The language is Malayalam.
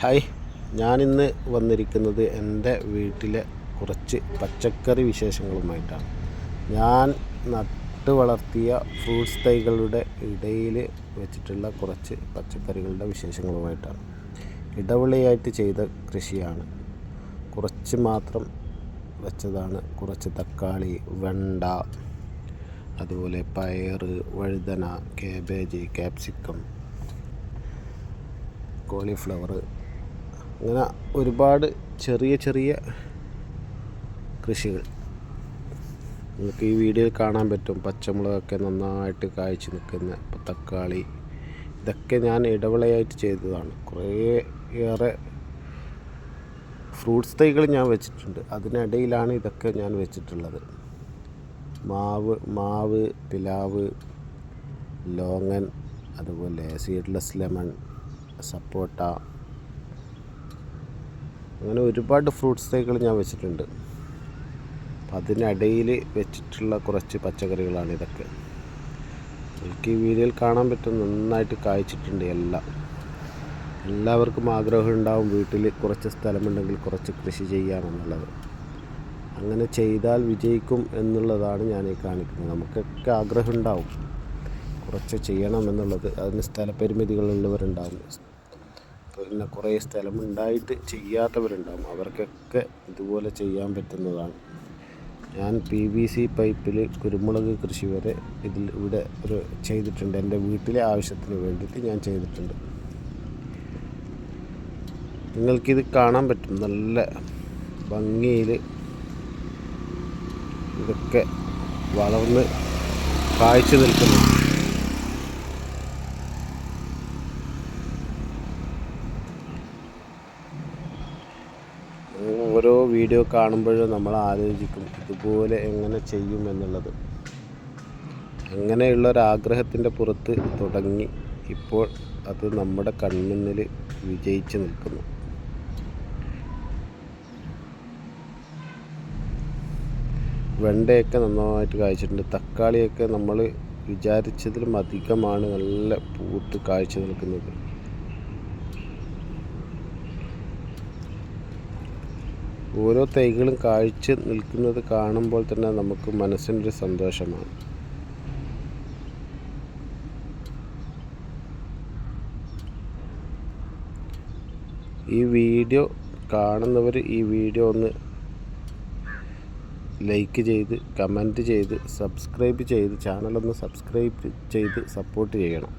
ഹായ്, ഞാനിന്ന് വന്നിരിക്കുന്നത് എൻ്റെ വീട്ടിലെ കുറച്ച് പച്ചക്കറി വിശേഷങ്ങളുമായിട്ടാണ്. ഞാൻ നട്ട് വളർത്തിയ ഫ്രൂട്ട്സ് തൈകളുടെ ഇടയിൽ വെച്ചിട്ടുള്ള കുറച്ച് പച്ചക്കറികളുടെ വിശേഷങ്ങളുമായിട്ടാണ്. ഇടവിളയായിട്ട് ചെയ്ത കൃഷിയാണ്. കുറച്ച് മാത്രം വെച്ചതാണ്. കുറച്ച് തക്കാളി, വെണ്ട, അതുപോലെ പയർ, വഴുതന, കാബേജ്, ക്യാപ്സിക്കം, കോളിഫ്ലവർ, അങ്ങനെ ഒരുപാട് ചെറിയ ചെറിയ കൃഷികൾ നിങ്ങൾക്ക് ഈ വീഡിയോയിൽ കാണാൻ പറ്റും. പച്ചമുളകൊക്കെ നന്നായിട്ട് കായ്ച്ചു നിൽക്കുന്ന തക്കാളി, ഇതൊക്കെ ഞാൻ ഇടവിളയായിട്ട് ചെയ്തതാണ്. കുറേയേറെ ഫ്രൂട്ട്സ് തൈകൾ ഞാൻ വെച്ചിട്ടുണ്ട്. അതിനിടയിലാണ് ഇതൊക്കെ ഞാൻ വെച്ചിട്ടുള്ളത്. മാവ്, പിലാവ്, ലോങ്ങൻ, അതുപോലെ സീഡ്ലെസ് ലെമൺ, സപ്പോട്ട, അങ്ങനെ ഒരുപാട് ഫ്രൂട്ട്സ് തൈകൾ ഞാൻ വെച്ചിട്ടുണ്ട്. അതിനിടയിൽ വെച്ചിട്ടുള്ള കുറച്ച് പച്ചക്കറികളാണ് ഇതൊക്കെ. എനിക്ക് ഈ വീഡിയോയിൽ കാണാൻ പറ്റും, നന്നായിട്ട് കായ്ച്ചിട്ടുണ്ട്. എല്ലാവർക്കും ആഗ്രഹം ഉണ്ടാവും വീട്ടിൽ കുറച്ച് സ്ഥലമുണ്ടെങ്കിൽ കുറച്ച് കൃഷി ചെയ്യാമെന്നുള്ളത്. അങ്ങനെ ചെയ്താൽ വിജയിക്കും എന്നുള്ളതാണ് ഞാൻ ഈ കാണിക്കുന്നത്. നമുക്കൊക്കെ ആഗ്രഹം ഉണ്ടാവും കുറച്ച് ചെയ്യണം എന്നുള്ളത്. അതിന് സ്ഥലപരിമിതികളുള്ളവരുണ്ടാവും, പിന്നെ കുറേ സ്ഥലമുണ്ടായിട്ട് ചെയ്യാത്തവരുണ്ടാകും. അവർക്കൊക്കെ ഇതുപോലെ ചെയ്യാൻ പറ്റുന്നതാണ്. ഞാൻ PVC പൈപ്പിൽ കുരുമുളക് കൃഷി വരെ ഇവിടെ ചെയ്തിട്ടുണ്ട്. എൻ്റെ വീട്ടിലെ ആവശ്യത്തിന് വേണ്ടിയിട്ട് ഞാൻ ചെയ്തിട്ടുണ്ട്. നിങ്ങൾക്കിത് കാണാൻ പറ്റും, നല്ല ഭംഗിയിൽ ഇതൊക്കെ വളർന്ന് കായ്ച്ചു നിൽക്കുന്നു. ഓരോ വീഡിയോ കാണുമ്പോഴും നമ്മൾ ആലോചിക്കും ഇതുപോലെ എങ്ങനെ ചെയ്യും എന്നുള്ളത്. അങ്ങനെയുള്ളൊരാഗ്രഹത്തിൻ്റെ പുറത്ത് തുടങ്ങി ഇപ്പോൾ അത് നമ്മുടെ കൺമുന്നിൽ വിജയിച്ച് നിൽക്കുന്നു. വെണ്ടയൊക്കെ നന്നായിട്ട് കായ്ച്ചിട്ടുണ്ട്. തക്കാളിയൊക്കെ നമ്മൾ വിചാരിച്ചതിലും അധികമാണ് നല്ല പൂത്ത് കായ്ച്ചു നിൽക്കുന്നത്. ഓരോ തൈകളും കായ്ച്ച് നിൽക്കുന്നത് കാണുമ്പോൾ തന്നെ നമുക്ക് മനസ്സിനൊരു സന്തോഷമാണ്. ഈ വീഡിയോ കാണുന്നവർ ഈ വീഡിയോ ഒന്ന് ലൈക്ക് ചെയ്ത്, കമൻറ്റ് ചെയ്ത്, സബ്സ്ക്രൈബ് ചെയ്ത്, ചാനലൊന്ന് സബ്സ്ക്രൈബ് ചെയ്ത് സപ്പോർട്ട് ചെയ്യണം.